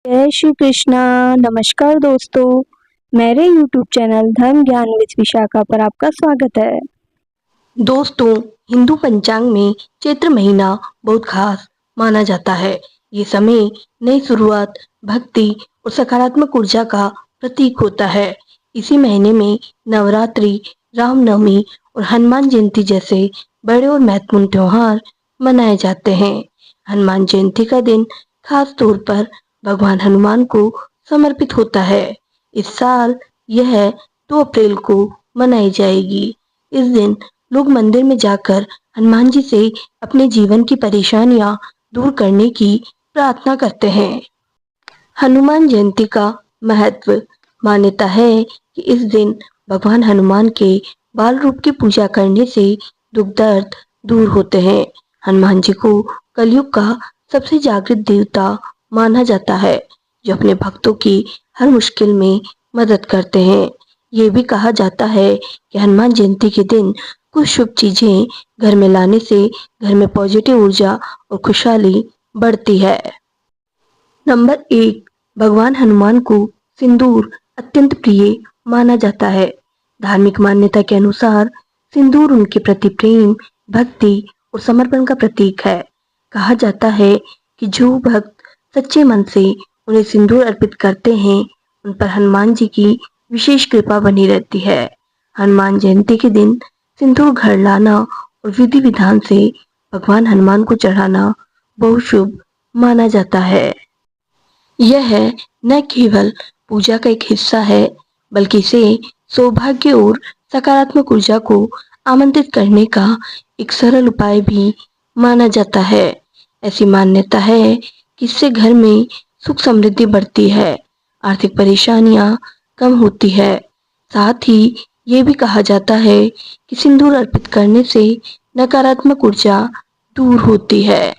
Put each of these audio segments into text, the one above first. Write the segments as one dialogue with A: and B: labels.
A: जय श्री कृष्णा। नमस्कार दोस्तों, मेरे YouTube चैनल धर्म ज्ञान विद विशाखा पर आपका स्वागत है।
B: दोस्तों, हिंदू पंचांग में चैत्र महीना बहुत खास माना जाता है। ये समय नई शुरुआत, भक्ति और सकारात्मक ऊर्जा का प्रतीक होता है। इसी महीने में नवरात्रि, रामनवमी और हनुमान जयंती जैसे बड़े और महत्वपूर्ण त्योहार मनाए जाते हैं। हनुमान जयंती का दिन खास तौर पर भगवान हनुमान को समर्पित होता है। इस साल यह 2 अप्रैल को मनाई जाएगी। इस दिन लोग मंदिर में जाकर हनुमान जी से अपने जीवन की परेशानियां दूर करने की प्रार्थना करते हैं। हनुमान जयंती का महत्व। मान्यता है कि इस दिन भगवान हनुमान के बाल रूप की पूजा करने से दुख दर्द दूर होते हैं। हनुमान जी को कलयुग का सबसे जागृत देवता माना जाता है, जो अपने भक्तों की हर मुश्किल में मदद करते हैं। ये भी कहा जाता है कि हनुमान जयंती के दिन कुछ शुभ चीजें घर में लाने से घर में पॉजिटिव ऊर्जा और खुशहाली बढ़ती है। नंबर 1, भगवान हनुमान को सिंदूर अत्यंत प्रिय माना जाता है। धार्मिक मान्यता के अनुसार सिंदूर उनके प्रति प्रेम, भक्ति और समर्पण का प्रतीक है। कहा जाता है कि जो भक्त सच्चे मन से उन्हें सिंदूर अर्पित करते हैं, उन पर हनुमान जी की विशेष कृपा बनी रहती है। हनुमान जयंती के दिन सिंदूर घर लाना और विधि विधान से भगवान हनुमान को चढ़ाना बहुत शुभ माना जाता है। यह न केवल पूजा का एक हिस्सा है, बल्कि इसे सौभाग्य और सकारात्मक ऊर्जा को आमंत्रित करने का एक सरल उपाय भी माना जाता है। ऐसी मान्यता है कि इससे घर में सुख समृद्धि बढ़ती है, आर्थिक परेशानियां कम होती है। साथ ही ये भी कहा जाता है कि सिंदूर अर्पित करने से नकारात्मक ऊर्जा दूर होती है।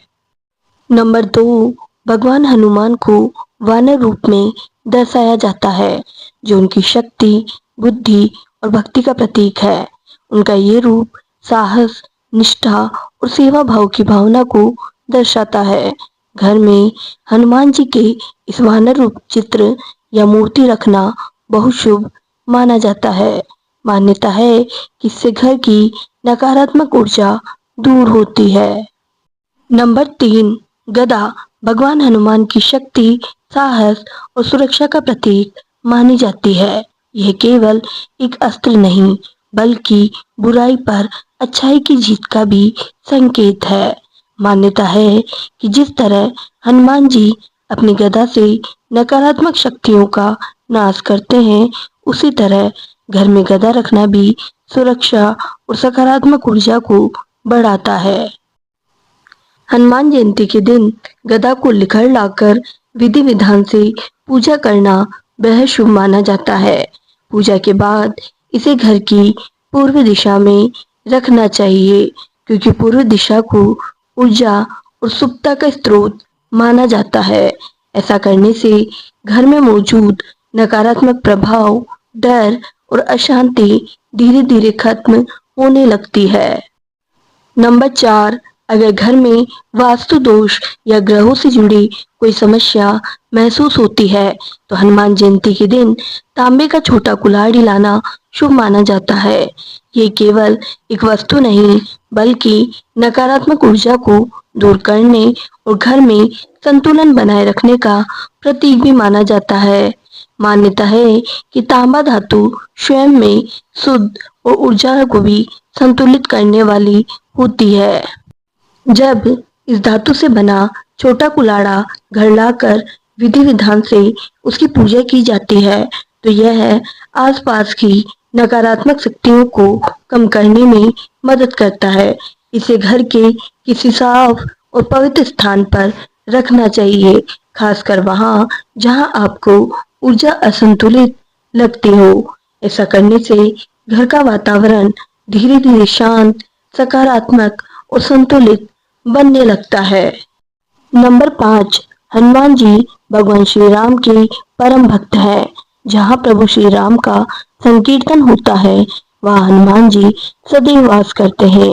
B: नंबर 2, भगवान हनुमान को वानर रूप में दर्शाया जाता है, जो उनकी शक्ति, बुद्धि और भक्ति का प्रतीक है। उनका ये रूप साहस, निष्ठा और सेवा भाव की भावना को दर्शाता है। घर में हनुमान जी के इस वानर रूप चित्र या मूर्ति रखना बहुत शुभ माना जाता है। मान्यता है कि इससे घर की नकारात्मक ऊर्जा दूर होती है। नंबर 3, गदा भगवान हनुमान की शक्ति, साहस और सुरक्षा का प्रतीक मानी जाती है। यह केवल एक अस्त्र नहीं, बल्कि बुराई पर अच्छाई की जीत का भी संकेत है। मान्यता है कि जिस तरह हनुमान जी अपनी गदा से नकारात्मक शक्तियों का नाश करते हैं, उसी तरह घर में गदा रखना भी सुरक्षा और सकारात्मक ऊर्जा को बढ़ाता है। हनुमान जयंती के दिन गदा को घर लाकर विधि विधान से पूजा करना बेहद शुभ माना जाता है। पूजा के बाद इसे घर की पूर्व दिशा में रखना चाहिए, क्योंकि पूर्व दिशा को ऊर्जा और शुभता का स्रोत माना जाता है। ऐसा करने से घर में मौजूद नकारात्मक प्रभाव, डर और अशांति धीरे धीरे खत्म होने लगती है। नंबर 4, अगर घर में वास्तु दोष या ग्रहों से जुड़ी कोई समस्या महसूस होती है, तो हनुमान जयंती के दिन तांबे का छोटा कुल्हाड़ी लाना शुभ माना जाता है। ये केवल एक वस्तु नहीं, बल्कि नकारात्मक ऊर्जा को दूर करने और घर में संतुलन बनाए रखने का प्रतीक भी माना जाता है। मान्यता है कि तांबा धातु स्वयं में शुद्ध और ऊर्जा को भी संतुलित करने वाली होती है। जब इस धातु से बना छोटा कुल्हाड़ा घर लाकर विधि विधान से उसकी पूजा की जाती है, तो यह आसपास की नकारात्मक शक्तियों को कम करने में मदद करता है। इसे घर के किसी साफ और पवित्र स्थान पर रखना चाहिए, खासकर वहां जहां आपको ऊर्जा असंतुलित लगती हो। ऐसा करने से घर का वातावरण धीरे धीरे शांत, सकारात्मक और संतुलित बनने लगता है। नंबर 5, हनुमान जी भगवान श्री राम के परम भक्त हैं। जहाँ प्रभु श्री राम का संकीर्तन होता है, वहाँ हनुमान जी सदैव वास करते हैं।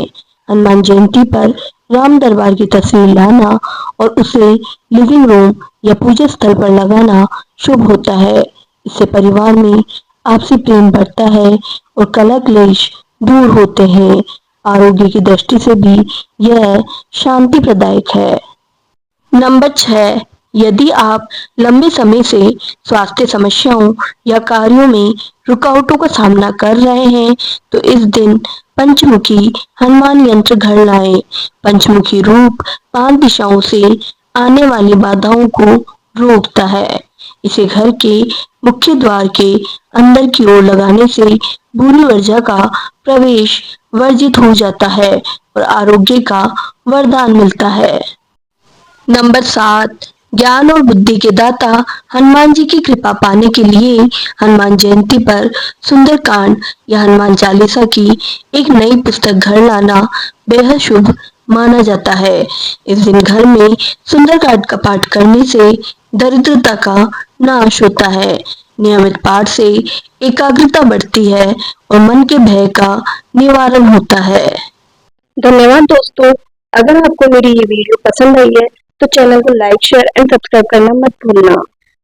B: हनुमान जयंती पर राम दरबार की तस्वीर लाना और उसे लिविंग रूम या पूजा स्थल पर लगाना शुभ होता है। इससे परिवार में आपसी प्रेम बढ़ता है और कलह क्लेश दूर होते हैं। आरोग्य की दृष्टि से भी यह शांति प्रदायक है। नंबर 6, यदि आप लंबे समय से स्वास्थ्य समस्याओं या कार्यों में रुकावटों का सामना कर रहे हैं, तो इस दिन पंचमुखी हनुमान यंत्र घर लाएं। पंचमुखी रूप 5 दिशाओं से आने वाली बाधाओं को रोकता है। इसे घर के मुख्य द्वार के अंदर की ओर लगाने से बुरी ऊर्जा का प्रवेश वर्जित हो जाता है और आरोग्य का वरदान मिलता है। नंबर 7, ज्ञान और बुद्धि के दाता हनुमान जी की कृपा पाने के लिए हनुमान जयंती पर सुंदरकांड या हनुमान चालीसा की एक नई पुस्तक घर लाना बेहद शुभ माना जाता है। इस दिन घर में सुंदरकांड का पाठ करने से दरिद्रता का नाश होता है। नियमित पाठ से एकाग्रता बढ़ती है और मन के भय का निवारण होता है।
A: धन्यवाद दोस्तों। अगर आपको मेरी ये वीडियो पसंद आई है तो चैनल को लाइक शेयर एंड सब्सक्राइब करना मत भूलना।